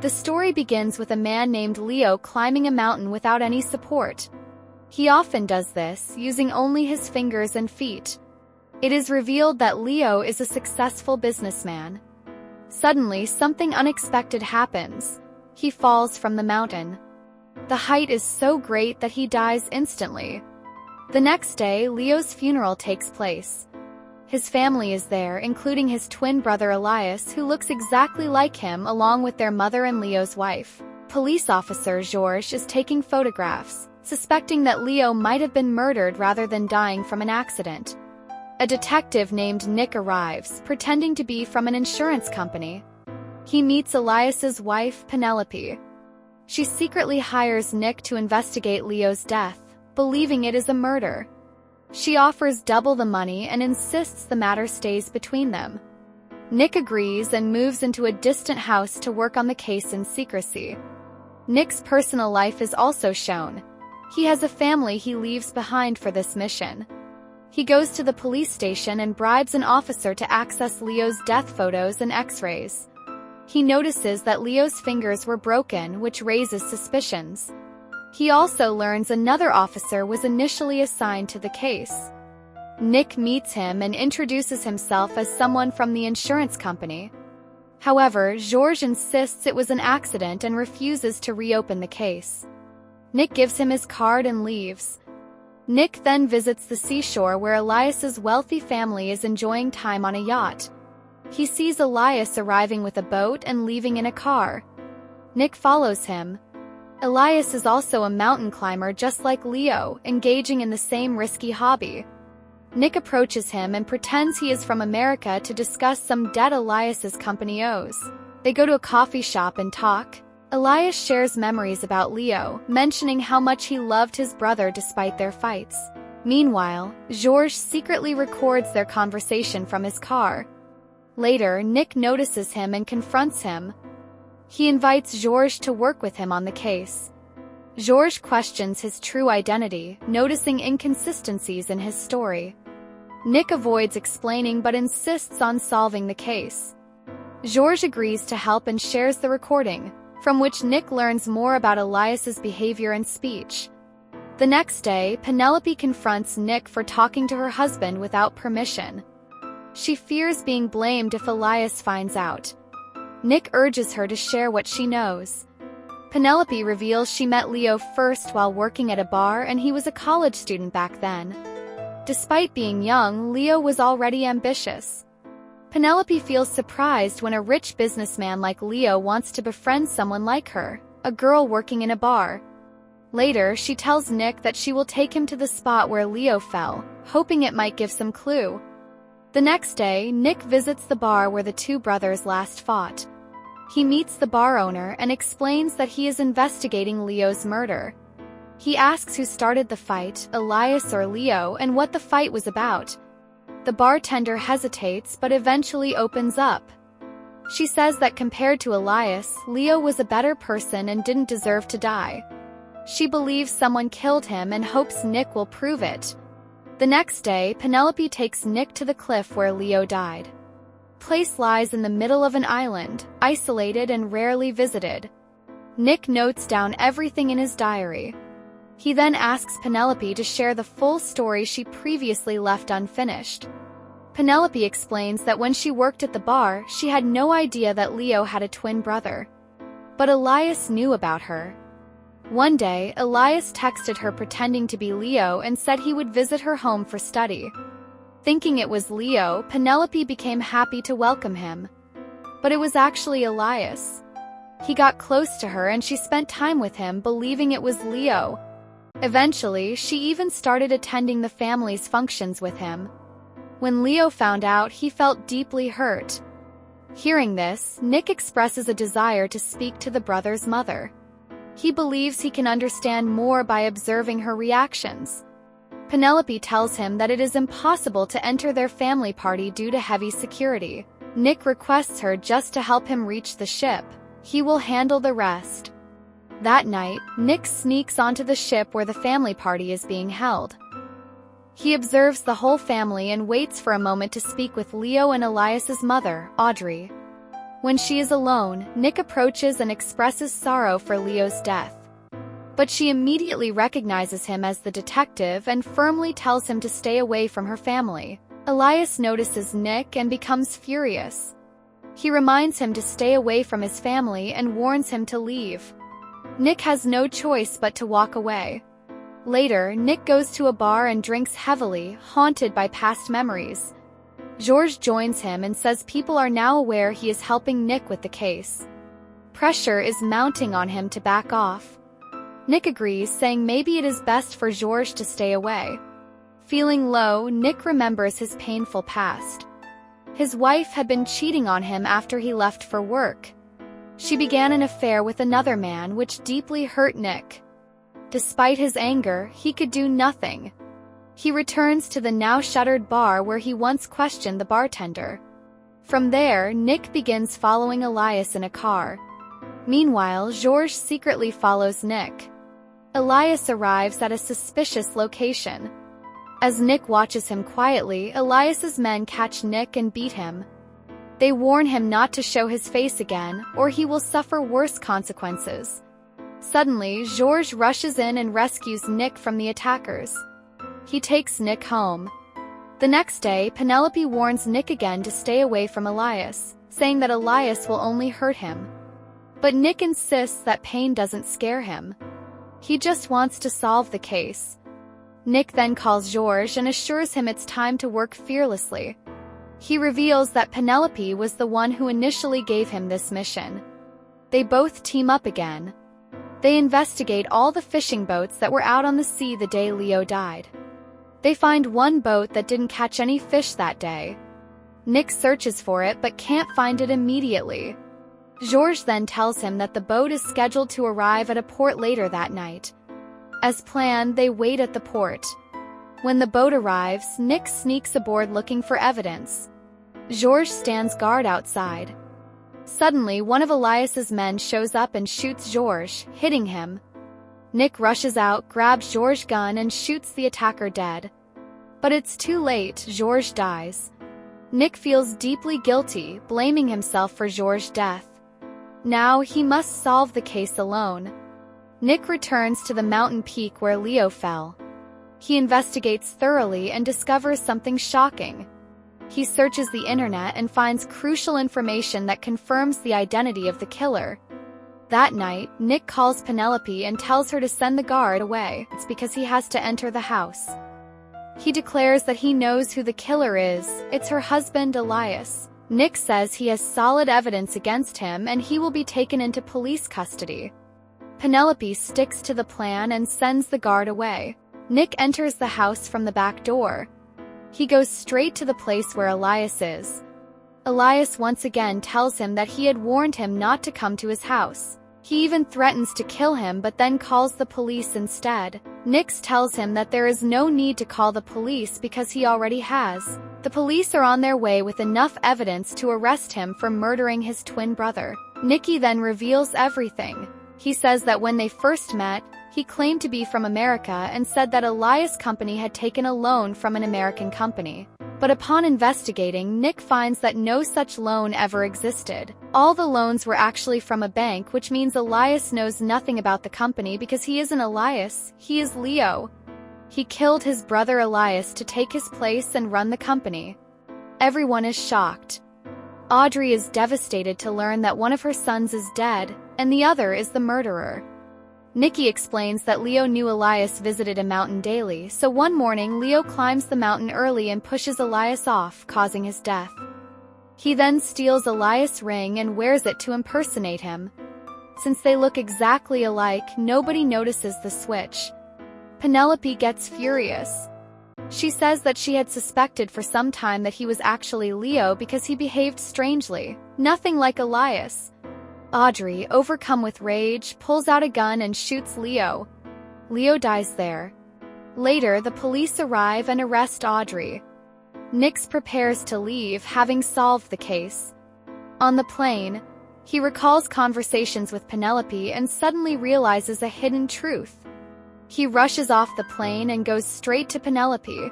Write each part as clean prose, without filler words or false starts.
The story begins with a man named Leo climbing a mountain without any support. He often does this, using only his fingers and feet. It is revealed that Leo is a successful businessman. Suddenly, something unexpected happens. He falls from the mountain. The height is so great that he dies instantly. The next day, Leo's funeral takes place. His family is there, including his twin brother Elias, who looks exactly like him, along with their mother and Leo's wife. Police officer Georges is taking photographs, suspecting that Leo might have been murdered rather than dying from an accident. A detective named Nick arrives, pretending to be from an insurance company. He meets Elias's wife, Penelope. She secretly hires Nick to investigate Leo's death, believing it is a murder. She offers double the money and insists the matter stays between them. Nick agrees and moves into a distant house to work on the case in secrecy. Nick's personal life is also shown. He has a family he leaves behind for this mission. He goes to the police station and bribes an officer to access Leo's death photos and x-rays. He notices that Leo's fingers were broken, which raises suspicions. He also learns another officer was initially assigned to the case. Nick meets him and introduces himself as someone from the insurance company. However, Georges insists it was an accident and refuses to reopen the case. Nick gives him his card and leaves. Nick then visits the seashore where Elias's wealthy family is enjoying time on a yacht. He sees Elias arriving with a boat and leaving in a car. Nick follows him. Elias is also a mountain climber just like Leo, engaging in the same risky hobby. Nick approaches him and pretends he is from America to discuss some debt Elias's company owes. They go to a coffee shop and talk. Elias shares memories about Leo, mentioning how much he loved his brother despite their fights. Meanwhile, Georges secretly records their conversation from his car. Later, Nick notices him and confronts him. He invites Georges to work with him on the case. Georges questions his true identity, noticing inconsistencies in his story. Nick avoids explaining but insists on solving the case. Georges agrees to help and shares the recording, from which Nick learns more about Elias's behavior and speech. The next day, Penelope confronts Nick for talking to her husband without permission. She fears being blamed if Elias finds out. Nick urges her to share what she knows. Penelope reveals she met Leo first while working at a bar and he was a college student back then. Despite being young, Leo was already ambitious. Penelope feels surprised when a rich businessman like Leo wants to befriend someone like her, a girl working in a bar. Later, she tells Nick that she will take him to the spot where Leo fell, hoping it might give some clue. The next day, Nick visits the bar where the two brothers last fought. He meets the bar owner and explains that he is investigating Leo's murder. He asks who started the fight, Elias or Leo, and what the fight was about. The bartender hesitates but eventually opens up. She says that compared to Elias, Leo was a better person and didn't deserve to die. She believes someone killed him and hopes Nick will prove it. The next day, Penelope takes Nick to the cliff where Leo died. The place lies in the middle of an island, isolated and rarely visited. Nick notes down everything in his diary. He then asks Penelope to share the full story she previously left unfinished. Penelope explains that when she worked at the bar, she had no idea that Leo had a twin brother. But Elias knew about her. One day, Elias texted her pretending to be Leo and said he would visit her home for study. Thinking it was Leo, Penelope became happy to welcome him. But it was actually Elias. He got close to her and she spent time with him, believing it was Leo. Eventually, she even started attending the family's functions with him. When Leo found out, he felt deeply hurt. Hearing this, Nick expresses a desire to speak to the brother's mother. He believes he can understand more by observing her reactions. Penelope tells him that it is impossible to enter their family party due to heavy security. Nick requests her just to help him reach the ship. He will handle the rest. That night, Nick sneaks onto the ship where the family party is being held. He observes the whole family and waits for a moment to speak with Leo and Elias's mother, Audrey. When she is alone, Nick approaches and expresses sorrow for Leo's death. But she immediately recognizes him as the detective and firmly tells him to stay away from her family. Elias notices Nick and becomes furious. He reminds him to stay away from his family and warns him to leave. Nick has no choice but to walk away. Later, Nick goes to a bar and drinks heavily, haunted by past memories. Georges joins him and says people are now aware he is helping Nick with the case. Pressure is mounting on him to back off. Nick agrees, saying maybe it is best for Georges to stay away. Feeling low, Nick remembers his painful past. His wife had been cheating on him after he left for work. She began an affair with another man, which deeply hurt Nick. Despite his anger, he could do nothing. He returns to the now-shuttered bar where he once questioned the bartender. From there, Nick begins following Elias in a car. Meanwhile, Georges secretly follows Nick. Elias arrives at a suspicious location. As Nick watches him quietly, Elias's men catch Nick and beat him. They warn him not to show his face again, or he will suffer worse consequences. Suddenly, Georges rushes in and rescues Nick from the attackers. He takes Nick home. The next day, Penelope warns Nick again to stay away from Elias, saying that Elias will only hurt him. But Nick insists that pain doesn't scare him. He just wants to solve the case. Nick then calls Georges and assures him it's time to work fearlessly. He reveals that Penelope was the one who initially gave him this mission. They both team up again. They investigate all the fishing boats that were out on the sea the day Leo died. They find one boat that didn't catch any fish that day. Nick searches for it but can't find it immediately. Georges then tells him that the boat is scheduled to arrive at a port later that night. As planned, they wait at the port. When the boat arrives, Nick sneaks aboard looking for evidence. Georges stands guard outside. Suddenly, one of Elias's men shows up and shoots Georges, hitting him. Nick rushes out, grabs Georges' gun and shoots the attacker dead. But it's too late, Georges dies. Nick feels deeply guilty, blaming himself for Georges' death. Now he must solve the case alone. Nick returns to the mountain peak where Leo fell. He investigates thoroughly and discovers something shocking. He searches the internet and finds crucial information that confirms the identity of the killer. That night, Nick calls Penelope and tells her to send the guard away. It's because he has to enter the house. He declares that he knows who the killer is. It's her husband, Elias. Nick says he has solid evidence against him and he will be taken into police custody. Penelope sticks to the plan and sends the guard away. Nick enters the house from the back door. He goes straight to the place where Elias is. Elias once again tells him that he had warned him not to come to his house. He even threatens to kill him but then calls the police instead. Nick tells him that there is no need to call the police because he already has. The police are on their way with enough evidence to arrest him for murdering his twin brother. Nicky then reveals everything. He says that when they first met, he claimed to be from America and said that Elias' company had taken a loan from an American company. But upon investigating, Nick finds that no such loan ever existed. All the loans were actually from a bank, which means Elias knows nothing about the company because he isn't Elias, he is Leo. He killed his brother Elias to take his place and run the company. Everyone is shocked. Audrey is devastated to learn that one of her sons is dead, and the other is the murderer. Nicky explains that Leo knew Elias visited a mountain daily, so one morning Leo climbs the mountain early and pushes Elias off, causing his death. He then steals Elias' ring and wears it to impersonate him. Since they look exactly alike, nobody notices the switch. Penelope gets furious. She says that she had suspected for some time that he was actually Leo because he behaved strangely, nothing like Elias. Audrey, overcome with rage, pulls out a gun and shoots Leo. Leo dies there. Later, the police arrive and arrest Audrey. Nick prepares to leave, having solved the case. On the plane, he recalls conversations with Penelope and suddenly realizes a hidden truth. He rushes off the plane and goes straight to Penelope.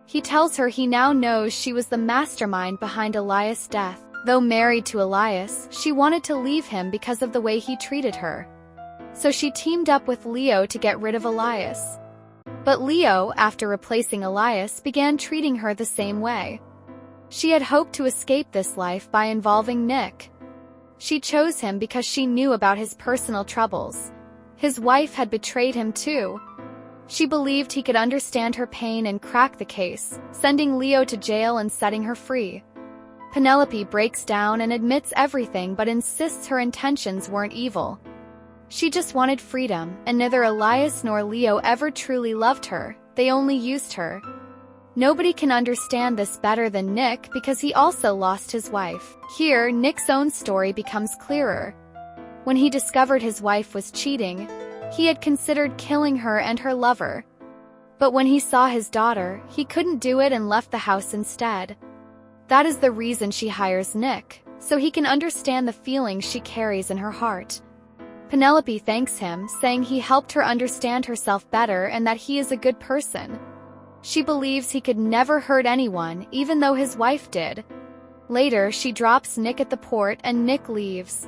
He tells her he now knows she was the mastermind behind Elias' death. Though married to Elias, she wanted to leave him because of the way he treated her. So she teamed up with Leo to get rid of Elias. But Leo, after replacing Elias, began treating her the same way. She had hoped to escape this life by involving Nick. She chose him because she knew about his personal troubles. His wife had betrayed him too. She believed he could understand her pain and crack the case, sending Leo to jail and setting her free. Penelope breaks down and admits everything but insists her intentions weren't evil. She just wanted freedom, and neither Elias nor Leo ever truly loved her, they only used her. Nobody can understand this better than Nick because he also lost his wife. Here, Nick's own story becomes clearer. When he discovered his wife was cheating, he had considered killing her and her lover. But when he saw his daughter, he couldn't do it and left the house instead. That is the reason she hires Nick, so he can understand the feelings she carries in her heart. Penelope thanks him, saying he helped her understand herself better and that he is a good person. She believes he could never hurt anyone, even though his wife did. Later, she drops Nick at the port and Nick leaves.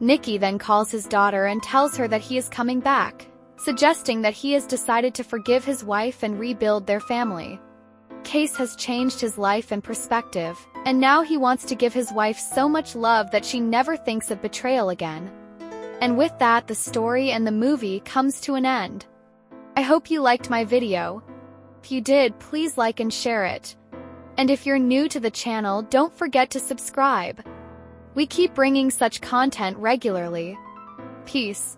Nicky then calls his daughter and tells her that he is coming back, suggesting that he has decided to forgive his wife and rebuild their family. Case has changed his life and perspective, and now he wants to give his wife so much love that she never thinks of betrayal again. And with that, the story and the movie comes to an end. I hope you liked my video. If you did, please like and share it. And if you're new to the channel, don't forget to subscribe. We keep bringing such content regularly. Peace.